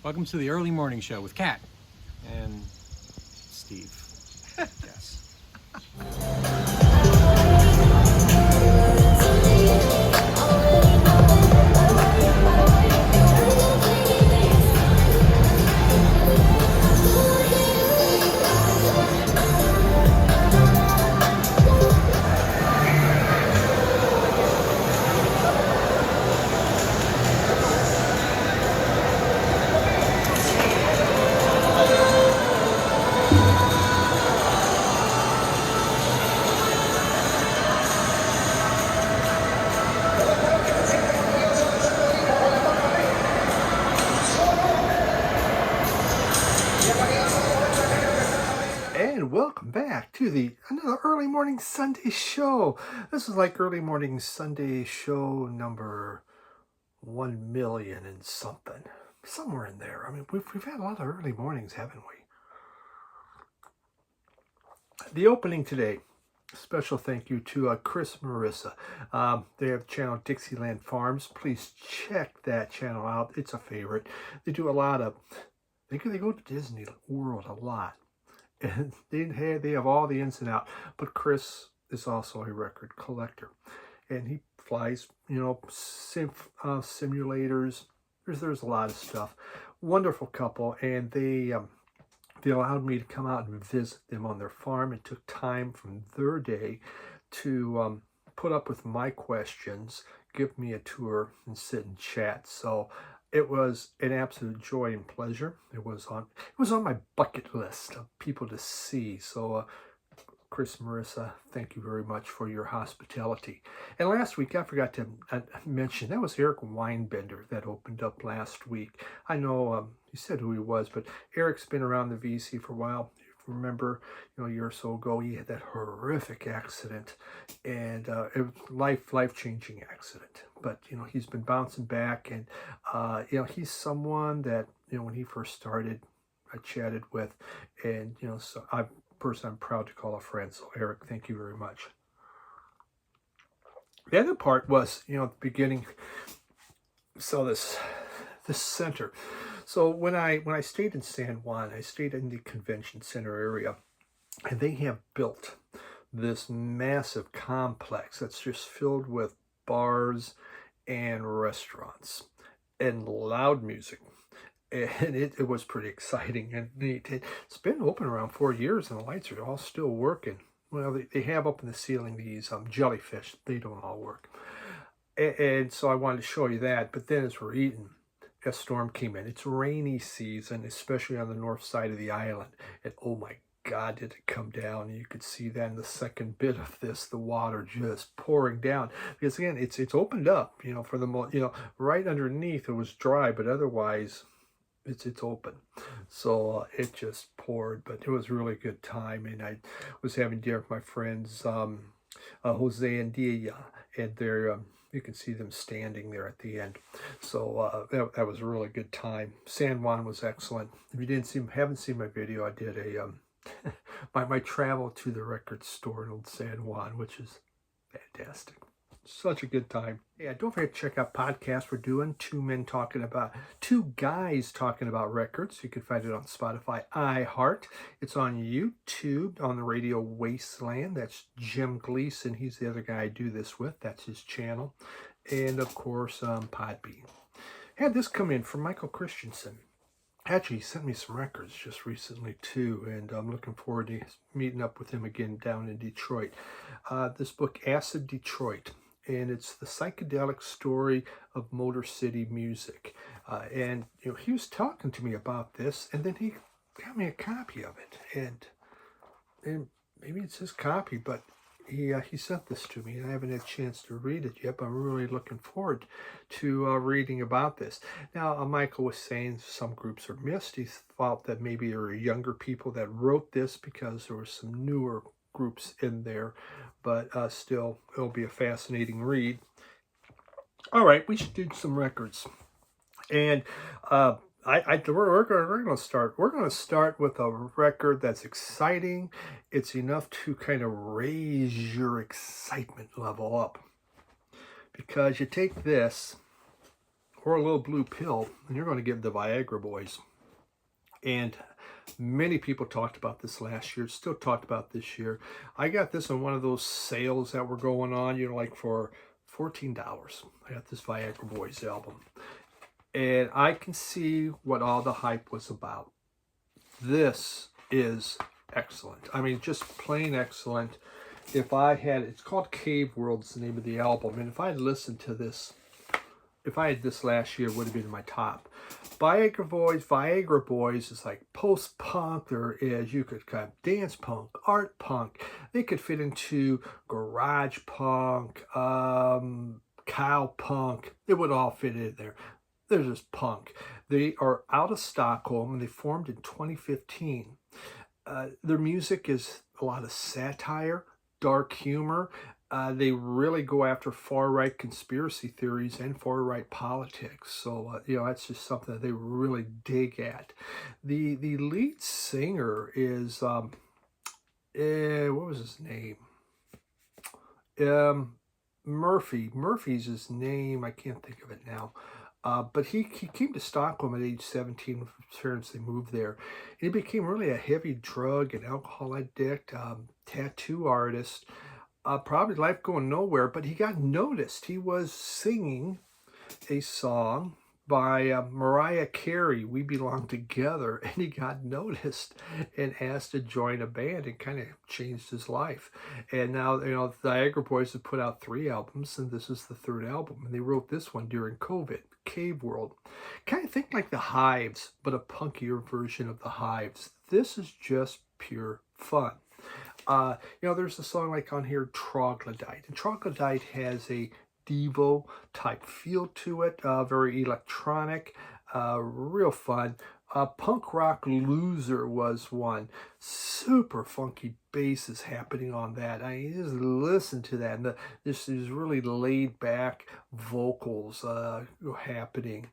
Welcome to the early morning show with Kat and Steve. Yes. And welcome back to another early morning Sunday show. This is like early morning Sunday show number 1 million and something, somewhere in there. I mean, we've had a lot of early mornings, haven't we? The opening today, special thank you to Kris and Marisa. They have channel Dixieland Farms. Please check that channel out. It's a favorite. They do a lot of. They go to Disney World a lot. And they have all the ins and outs. But Kris is also a record collector, and he flies, simulators. There's a lot of stuff. Wonderful couple, and they allowed me to come out and visit them on their farm. It took time from their day to put up with my questions, give me a tour, and sit and chat. So it was an absolute joy and pleasure. It was on my bucket list of people to see. So Kris and Marisa, thank you very much for your hospitality. And last week, I forgot to mention, that was Eric Weinbender that opened up last week. I know he said who he was, but Eric's been around the VC for a while. Remember, a year or so ago, he had that horrific accident, and it was life-changing accident. But he's been bouncing back, and he's someone that when he first started, I chatted with, and so I'm proud to call a friend. So Eric, thank you very much. The other part was at the beginning. So this center. So when I stayed in San Juan, I stayed in the convention center area, and they have built this massive complex that's just filled with bars and restaurants and loud music. And it was pretty exciting and neat. It's been open around 4 years, and the lights are all still working. Well, they have up in the ceiling these jellyfish. They don't all work. And so I wanted to show you that. But then as we're eating, a storm came in. It's rainy season, especially on the north side of the island. And oh my God, did it come down. You could see that in the second bit of this, the water just pouring down. Because again, it's opened up, for the, right underneath it was dry, but otherwise it's open. So it just poured, but it was a really good time. And I was having dinner with my friends, Jose and Dia, and they're, you can see them standing there at the end. So that was a really good time. San Juan was excellent. If you haven't seen my video, I did a my travel to the record store in Old San Juan, which is fantastic. Such a good time. Yeah, don't forget to check out podcasts we're doing. Two guys talking about records. You can find it on Spotify, iHeart. It's on YouTube, on the radio Wasteland. That's Jim Gleason. He's the other guy I do this with. That's his channel. And of course, Podbean. Had this come in from Michael Christensen. Actually, he sent me some records just recently too, and I'm looking forward to meeting up with him again down in Detroit. This book, Acid Detroit, and it's the psychedelic story of Motor City music. And he was talking to me about this, and then he got me a copy of it, and maybe it's his copy, but he sent this to me, and I haven't had a chance to read it yet, but I'm really looking forward to reading about this. Now, Michael was saying some groups are missed. He thought that maybe there were younger people that wrote this because there were some newer groups in there, but still, it'll be a fascinating read. All right, we should do some records. And we're going to start with a record that's exciting. It's enough to kind of raise your excitement level up, because you take this or a little blue pill, and you're going to get the Viagra Boys. And many people talked about this last year, still talked about this year. I got this on one of those sales that were going on, you know, like for $14. I got this Viagra Boys album. And I can see what all the hype was about. This is excellent. I mean, just plain excellent. If I had, it's called Cave World, is the name of the album. And if I had listened to this, if I had this last year, it would have been in my top. Viagra Boys is like post-punk. There is, you could kind of dance punk, art punk. They could fit into garage punk, cow punk. It would all fit in there. They're just punk. They are out of Stockholm, and they formed in 2015. Their music is a lot of satire, dark humor. They really go after far-right conspiracy theories and far-right politics. So, you know, that's just something that they really dig at. The lead singer is, what was his name? Murphy. Murphy's his name. I can't think of it now. But he came to Stockholm at age 17. His parents, they moved there. And he became really a heavy drug and alcohol addict, tattoo artist. Probably life going nowhere, but he got noticed. He was singing a song by Mariah Carey, We Belong Together, and he got noticed and asked to join a band, and kind of changed his life. And now, you know, the Viagra Boys have put out 3 albums, and this is the 3rd album, and they wrote this one during COVID, Cave World. Kind of think like the Hives, but a punkier version of the Hives. This is just pure fun. You know, there's a song like on here, Troglodyte. And Troglodyte has a Devo type feel to it, very electronic, real fun. Punk Rock Loser was one. Super funky basses happening on that. I mean, just listen to that. And this is really laid back vocals happening.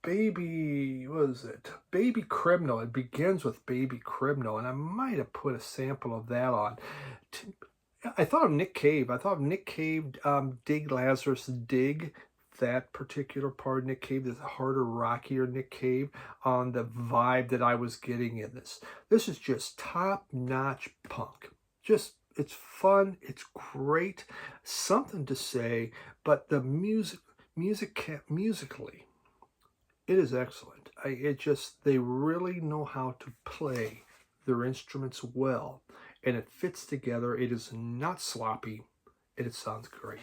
What is it? Baby Criminal. It begins with Baby Criminal, and I might have put a sample of that on. I thought of Nick Cave. Dig Lazarus Dig. That particular part of Nick Cave, the harder, rockier Nick Cave, on the vibe that I was getting in this. This is just top-notch punk. Just, it's fun. It's great. Something to say, but the musically, it is excellent. They really know how to play their instruments well, and it fits together. It is not sloppy, and it sounds great.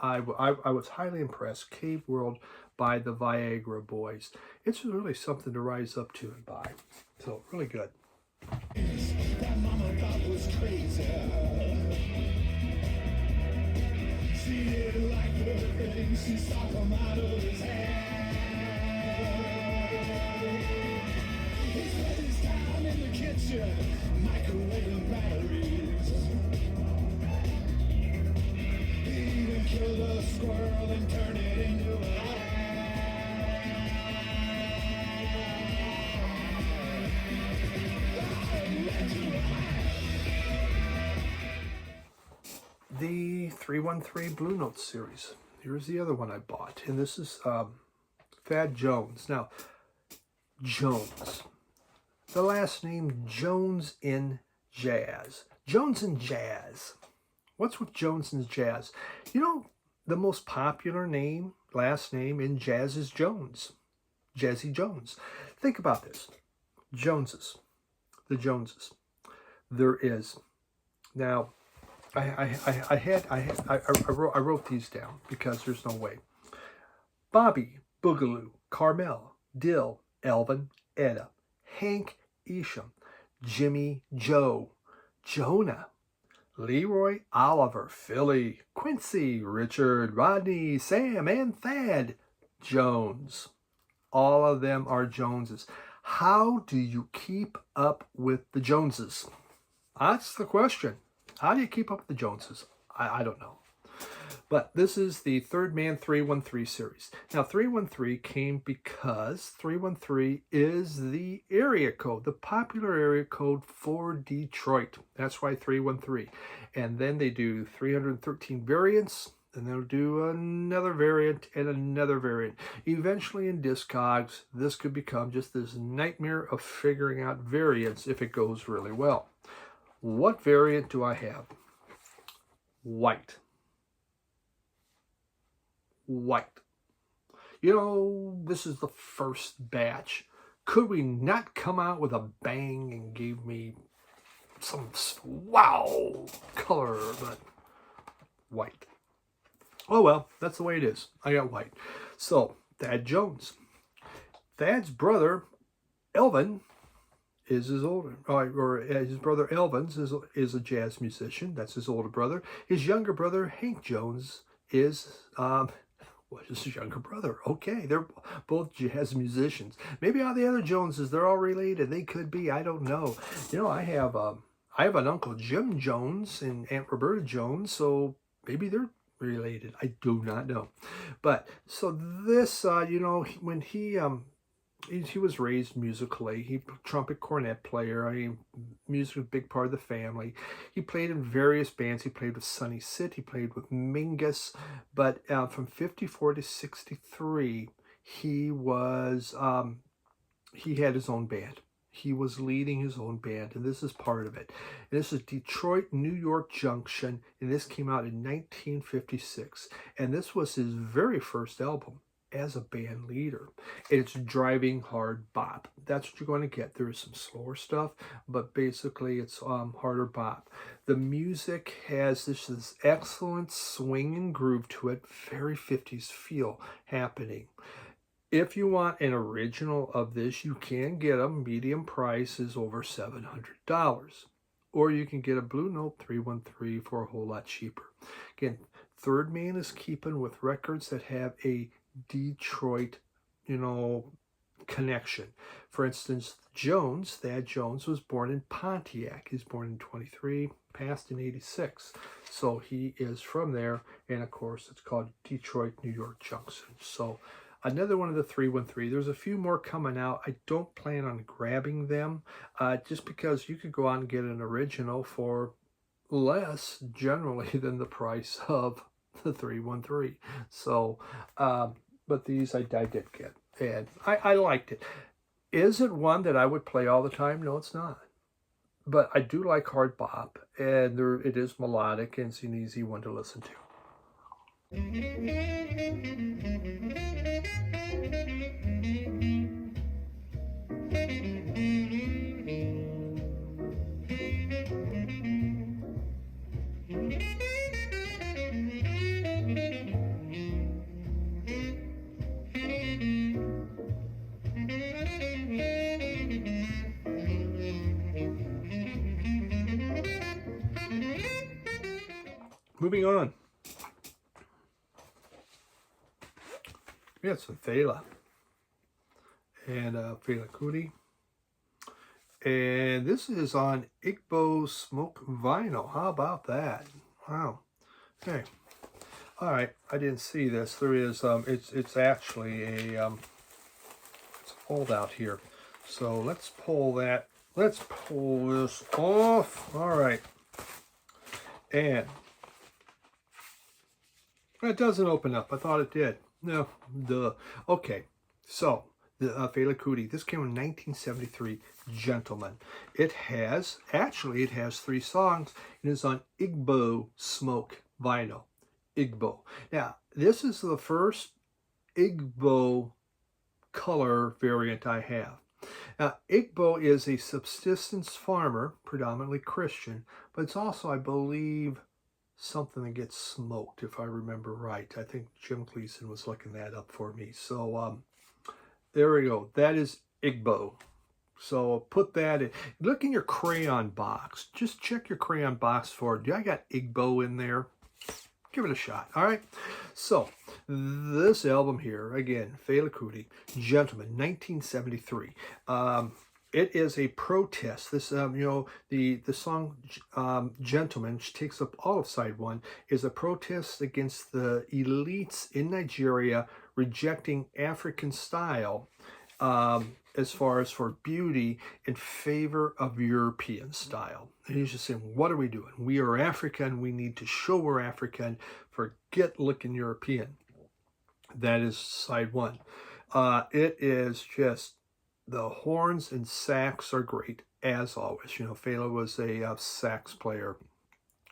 I was highly impressed. Cave World by the Viagra Boys. It's really something to rise up to and buy. So, really good. That mama thought was crazy. She didn't like the things, she stuck them out of his hand. He spent his time in the kitchen, microwaving batteries. He even killed a squirrel and turned it into a lamb. The 313 Blue Note series. Here's the other one I bought, and this is Thad Jones. Now, Jones. The last name Jones in jazz. Jones in jazz. What's with Jones in jazz? You know, the most popular last name in jazz is Jones. Jazzy Jones. Think about this. Joneses. The Joneses. There is. Now, I wrote these down because there's no way. Bobby, Boogaloo, Carmel, Dill, Elvin, Etta, Hank, Isham, Jimmy, Joe, Jonah, Leroy, Oliver, Philly, Quincy, Richard, Rodney, Sam, and Thad Jones. All of them are Joneses. How do you keep up with the Joneses? That's the question. How do you keep up with the Joneses? I don't know. But this is the Third Man 313 series. Now, 313 came because 313 is the area code, the popular area code for Detroit. That's why 313. And then they do 313 variants, Then they'll do another variant and another variant. Eventually in Discogs, this could become just this nightmare of figuring out variants if it goes really well. What variant do I have? White. White. You know, this is the first batch. Could we not come out with a bang and give me some wow color, but white. Oh well, that's the way it is. I got white. So, Thad Jones. Thad's brother, Elvin, is his older, or his brother Elvins is a jazz musician. That's his older brother. His younger brother, Hank Jones, is, what is his younger brother? Okay, they're both jazz musicians. Maybe all the other Joneses, they're all related. They could be, I don't know. You know, I have an Uncle Jim Jones and Aunt Roberta Jones, so maybe they're related. I do not know. But so this, you know, when he was raised musically. He trumpet cornet player. I mean, music was a big part of the family. He played in various bands. He played with Sonny Sid. He played with Mingus. But from 54 to 63, he was he had his own band. He was leading his own band, and this is part of it. And this is Detroit, New York Junction, and this came out in 1956. And this was his very first album as a band leader. And it's driving hard bop. That's what you're going to get. There is some slower stuff, but basically it's harder bop. The music has this excellent swing and groove to it, very 50s feel happening. If you want an original of this, you can get them. Medium price is over $700. Or you can get a Blue Note 313 for a whole lot cheaper. Again, Third Man is keeping with records that have a Detroit, you know, connection. For instance, Jones, Thad Jones, was born in Pontiac. He's born in 23, passed in 86. So he is from there. And of course, it's called Detroit, New York Junction. So another one of the 313. There's a few more coming out. I don't plan on grabbing them just because you could go out and get an original for less generally than the price of the 313. So, but these I did get, and I liked it. Is it one that I would play all the time? No, it's not. But I do like hard bop, and it is melodic, and it's an easy one to listen to. Moving on. We got some Fela and Fela Kuti. And this is on Igbo Smoke Vinyl. How about that? Wow. Okay. All right. I didn't see this. There is, it's actually a, it's a fold out here. So let's pull that. Let's pull this off. All right. And it doesn't open up. I thought it did. No, duh. Okay, so the Fela Kuti. This came in 1973. Gentlemen. It has 3 songs. It is on Igbo Smoke Vinyl. Igbo. Now, this is the first Igbo color variant I have. Now, Igbo is a subsistence farmer, predominantly Christian, but it's also, I believe, something that gets smoked, if I remember right. I think Jim Gleason was looking that up for me. So there we go. That is Igbo. So put that in. Look in your crayon box. Just check your crayon box for it. I got Igbo in there. Give it a shot. All right. So this album here, again, Fela Kuti, Gentlemen, 1973. It is a protest. This, you know, the song Gentlemen, which takes up all of side 1, is a protest against the elites in Nigeria rejecting African style as far as for beauty in favor of European style. And he's just saying, what are we doing? We are African. We need to show we're African. Forget looking European. That is side one. It is just, the horns and sax are great, as always. You know, Fela was a sax player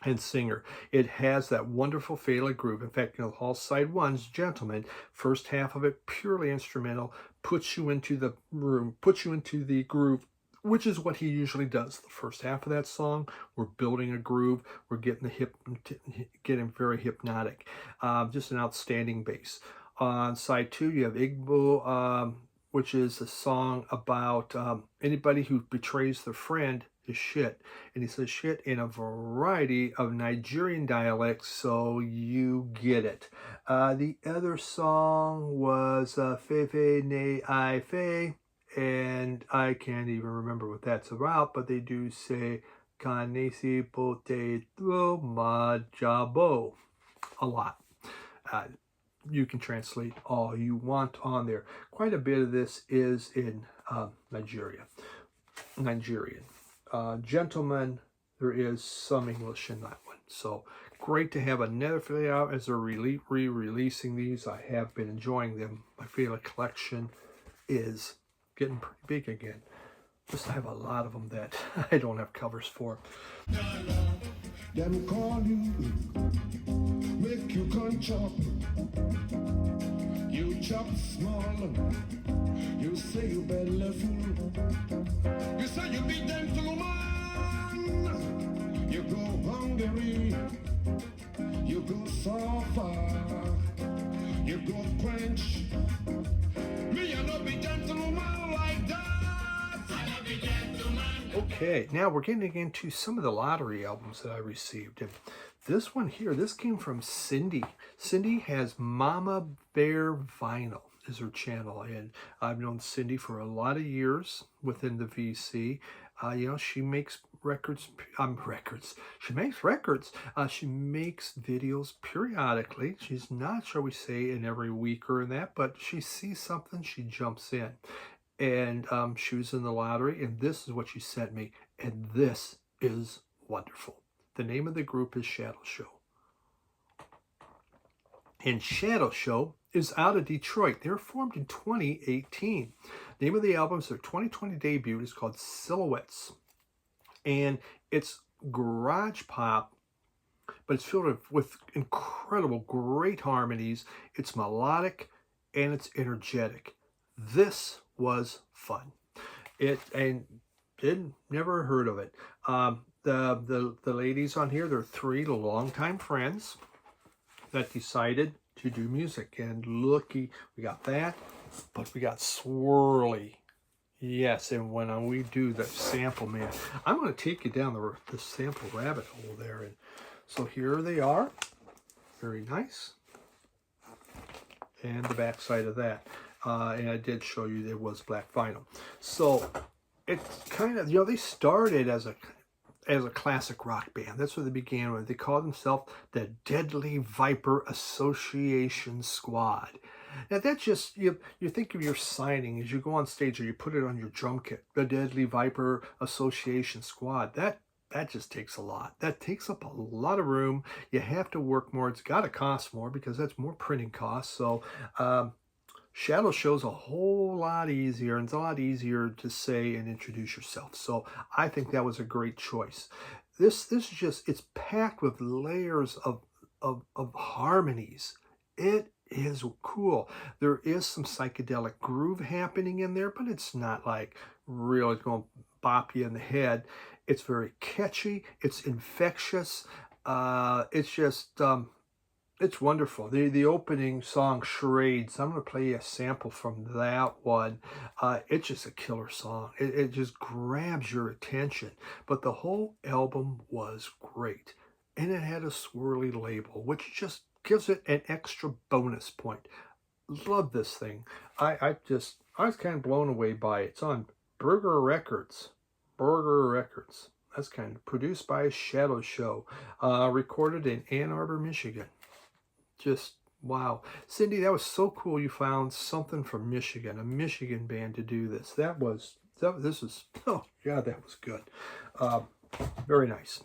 and singer. It has that wonderful Fela groove. In fact, you know, all side one's Gentleman, first half of it purely instrumental, puts you into the room, puts you into the groove, which is what he usually does. The first half of that song, we're building a groove, we're getting getting very hypnotic. Just an outstanding bass. On side two, you have Igbo, which is a song about anybody who betrays their friend is shit. And he says shit in a variety of Nigerian dialects, so you get it. The other song was Fefe Ne I Fe, and I can't even remember what that's about, but they do say Kanesi Pote Majabo a lot. You can translate all you want on there. Quite a bit of this is in Nigerian. Gentleman, there is some English in that one. So great to have another Fela out as they're re-releasing these. I have been enjoying them. My Fela collection is getting pretty big again. Just I have a lot of them that I don't have covers for. Them call you, make you come chop. You chop small, you say you belly full. You say you be gentleman, you go hungry, you go so far, you go quench. Me, I don't be gentleman like that. I don't be gentleman. Okay, now we're getting into some of the lottery albums that I received. And this one here, this came from Cindy. Cindy has Mama Bear Vinyl is her channel. And I've known Cindy for a lot of years within the VC. You know, she makes records. She makes records. She makes videos periodically. She's not, shall we say, in every week or in that, but she sees something, she jumps in. And she was in the lottery, and this is what she sent me, and this is wonderful. The name of the group is Shadow Show. And Shadow Show is out of Detroit. They were formed in 2018. The name of the album is their 2020 debut. It's called Silhouettes. And it's garage pop, but it's filled with incredible, great harmonies. It's melodic, and it's energetic. This was fun. Never heard of it. The ladies on here, they're three longtime friends that decided to do music. And looky, we got that, but we got Swirly. Yes, and when we do the sample, man, I'm going to take you down the sample rabbit hole there. And so here they are. Very nice. And the back side of that. And I did show you there was black vinyl. So it's kind of, you know, they started as a classic rock band. That's where they began with. They called themselves the Deadly Viper Association Squad. Now that's just, you think of your signing as you go on stage, or you put it on your drum kit, the Deadly Viper Association Squad. That just takes a lot. That takes up a lot of room. You have to work more. It's got to cost more because that's more printing costs. So Shadow Show's a whole lot easier, and it's a lot easier to say and introduce yourself. So I think that was a great choice. This is just, it's packed with layers of harmonies. It is cool. There is some psychedelic groove happening in there, but it's not like really going to bop you in the head. It's very catchy. It's infectious. It's just... it's wonderful. The opening song, Charades, I'm going to play you a sample from that one. It's just a killer song. It just grabs your attention. But the whole album was great. And it had a swirly label, which just gives it an extra bonus point. Love this thing. I was kind of blown away by it. It's on Burger Records. That's kind of produced by Shadow Show. Recorded in Ann Arbor, Michigan. Just Wow. Cindy, that was so cool you found something from Michigan, a Michigan band to do this. This is, oh God, that was good. Very nice.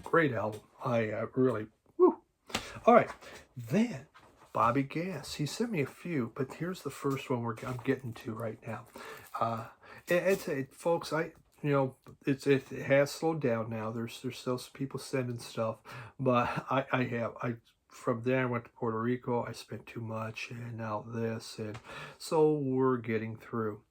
Great album. I really, woo. All right, then Bobby Gass. He sent me a few, but here's the first one I'm getting to right now. Folks, it has slowed down now. There's still some people sending stuff, but I from there I went to Puerto Rico. I spent too much, and now this, and so we're getting through.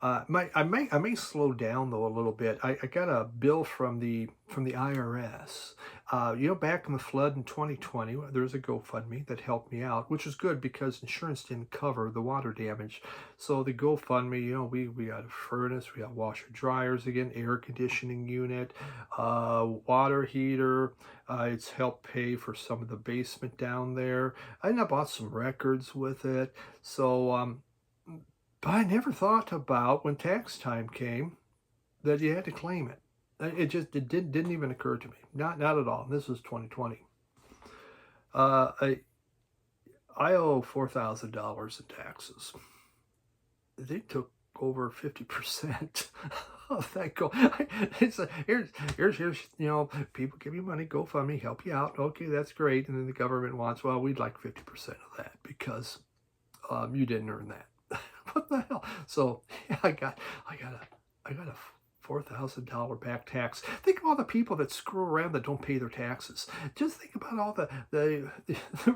I may slow down though a little bit. I got a bill from the IRS. Back in the flood in 2020, there's a GoFundMe that helped me out, which was good because insurance didn't cover the water damage. So the GoFundMe, we got a furnace, we got washer dryers again, air conditioning unit, water heater. It's helped pay for some of the basement down there. And I bought some records with it. So but I never thought about when tax time came that you had to claim it. It didn't even occur to me. Not at all. This was 2020. I owe $4,000 in taxes. They took over 50% of that goal. Here's people give you money, GoFundMe, help you out. Okay, that's great. And then the government wants, well, we'd like 50% of that because you didn't earn that. What the hell? So yeah, I got a $4,000 back tax. Think of all the people that screw around that don't pay their taxes. Just think about all the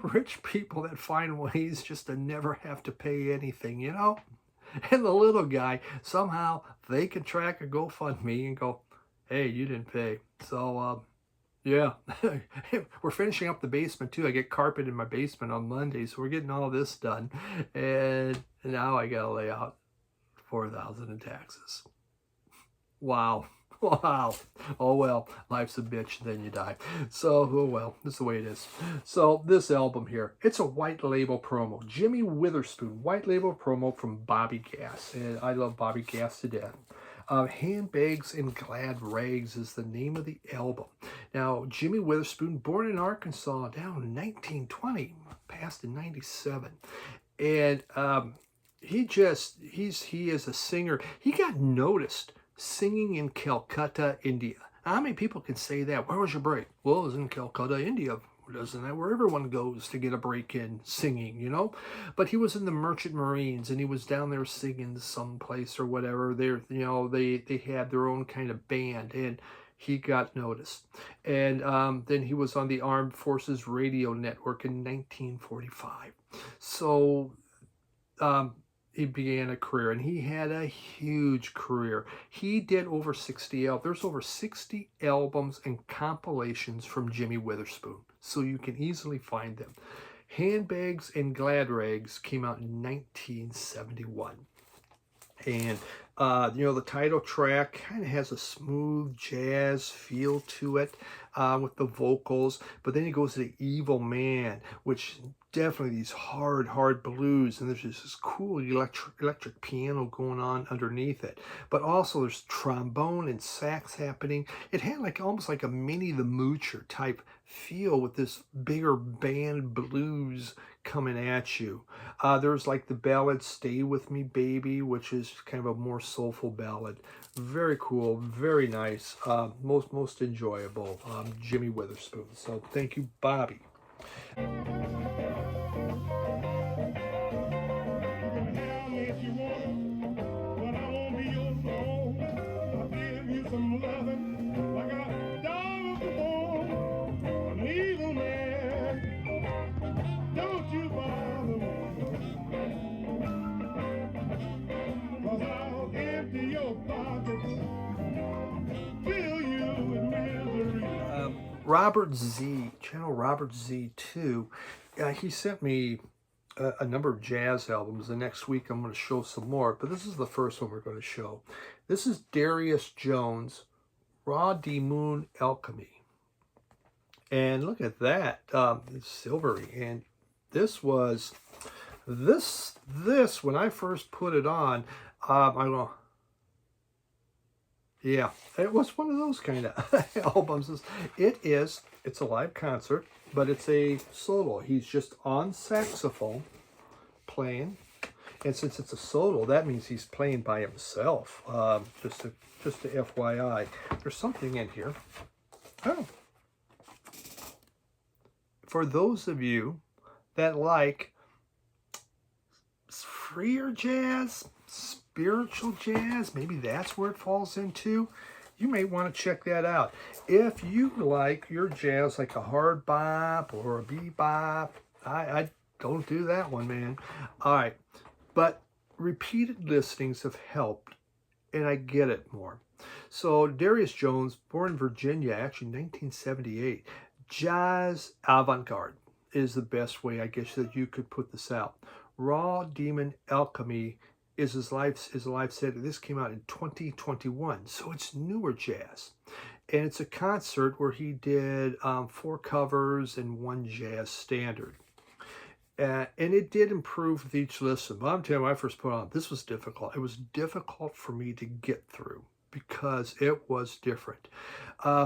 rich people that find ways just to never have to pay anything, And the little guy, somehow they can track a GoFundMe and go, hey, you didn't pay. So yeah, we're finishing up the basement too. I get carpet in my basement on Monday, so we're getting all this done. And now I gotta lay out $4,000 in taxes. Wow. Wow. Oh well, life's a bitch, then you die. So, oh well, this is the way it is. So this album here, it's a white label promo. Jimmy Witherspoon, white label promo from Bobby Gass. And I love Bobby Gass to death. Handbags and Glad Rags is the name of the album. Now, Jimmy Witherspoon, born in Arkansas down in 1920, passed in 97. And he is a singer. He got noticed singing in Calcutta, India. How many people can say that? Where was your break? Well, it was in Calcutta, India. Isn't that where everyone goes to get a break in singing, But he was in the Merchant Marines, and he was down there singing someplace or whatever. They had their own kind of band, and he got noticed. And then he was on the Armed Forces Radio Network in 1945. So he began a career, and he had a huge career. He did over 60 albums. There's over 60 albums and compilations from Jimmy Witherspoon, so you can easily find them. Handbags and Glad Rags came out in 1971. And, the title track kind of has a smooth jazz feel to it with the vocals. But then he goes to the Evil Man, which definitely these hard blues. And there's just this cool electric piano going on underneath it. But also there's trombone and sax happening. It had almost like a Minnie the Moocher type feel with this bigger band blues coming at you. There's the ballad Stay With Me Baby, which is kind of a more soulful ballad. Very cool, very nice, most enjoyable. Jimmy Witherspoon. So thank you, Bobby. Robert Zee, channel Robert Zee 2, he sent me a number of jazz albums. The next week I'm going to show some more, but this is the first one we're going to show. This is Darius Jones, Raw de Moon Alchemy. And look at that, it's silvery. And this was, this when I first put it on, I go, yeah, it was one of those kind of albums. It's a live concert, but it's a solo. He's just on saxophone playing. And since it's a solo, that means he's playing by himself. Just a FYI. There's something in here. Oh. For those of you that like freer jazz, spiritual jazz, maybe that's where it falls into, you may want to check that out. If you like your jazz like a hard bop or a bebop, I don't do that one, man. All right, but repeated listings have helped, and I get it more. So Darius Jones, born in Virginia, actually 1978, jazz avant-garde is the best way, I guess, that you could put this out. Raw Demon Alchemy is his live set. This came out in 2021, so it's newer jazz. And it's a concert where he did 4 covers and 1 jazz standard. And it did improve with each listen. But I'm telling you, when I first put it on, this was difficult. It was difficult for me to get through because it was different.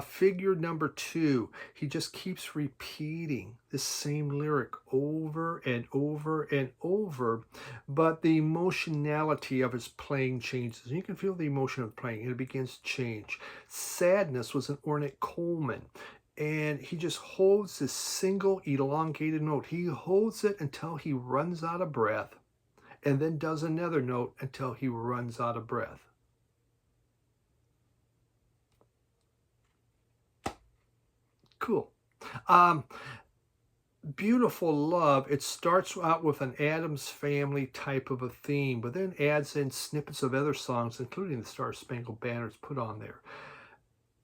Figure number 2, he just keeps repeating the same lyric over and over and over, but the emotionality of his playing changes. And you can feel the emotion of playing, and it begins to change. Sadness was an Ornette Coleman, and he just holds this single elongated note. He holds it until he runs out of breath, and then does another note until he runs out of breath. Cool. Beautiful Love, it starts out with an Addams Family type of a theme, but then adds in snippets of other songs, including the Star Spangled Banner is put on there.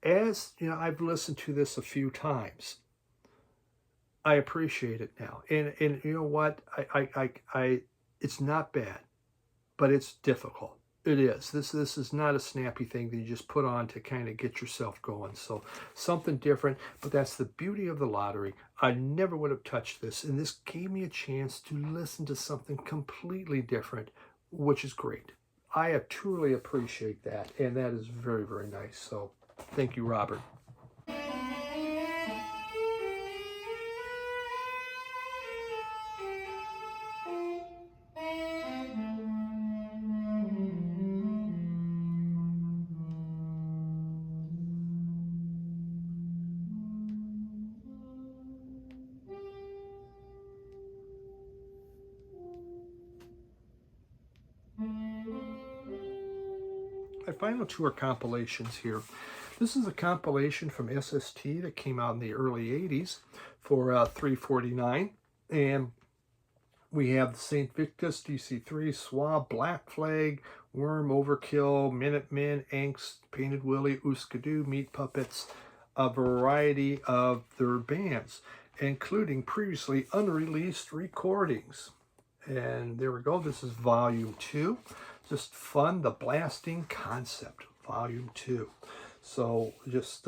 As you know, I've listened to this a few times. I appreciate it now, and you know what? I it's not bad, but it's difficult. It is. This is not a snappy thing that you just put on to kind of get yourself going. So something different, but that's the beauty of the lottery. I never would have touched this, and this gave me a chance to listen to something completely different, which is great. I truly appreciate that, and that is very, very nice. So thank you, Robert. My final 2 are compilations here. This is a compilation from SST that came out in the early 80s for $3.49. And we have the St. Victus, DC3, Swab, Black Flag, Worm, Overkill, Minutemen, Angst, Painted Willie, Ooskadoo, Meat Puppets, a variety of their bands, including previously unreleased recordings. And there we go. This is volume 2. Just fun, the blasting concept, volume 2. So just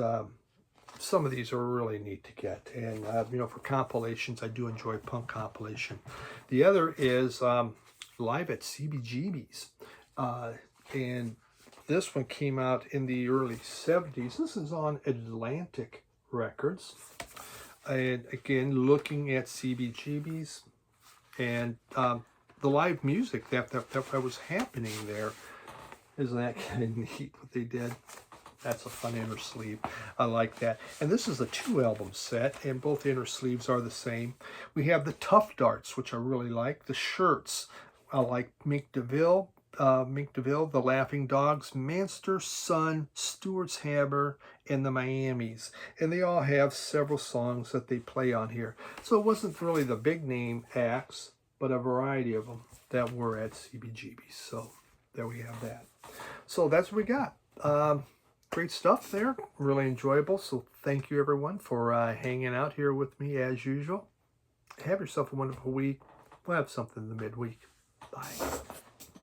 some of these are really neat to get. And, you know, for compilations, I do enjoy punk compilation. The other is Live at CBGB's. And this one came out in the early 70s. This is on Atlantic Records. And again, looking at CBGB's and the live music that was happening there. Isn't that kind of neat what they did? That's a fun inner sleeve. I like that. And this is a 2-album set, and both inner sleeves are the same. We have the Tough Darts, which I really like. The shirts, I like Mink DeVille, The Laughing Dogs, Manster, Sun, Stewart's Hammer, and the Miamis. And they all have several songs that they play on here. So it wasn't really the big name acts, but a variety of them that were at CBGB. So there we have that. So that's what we got. Great stuff there. Really enjoyable. So thank you, everyone, for hanging out here with me as usual. Have yourself a wonderful week. We'll have something in the midweek. Bye.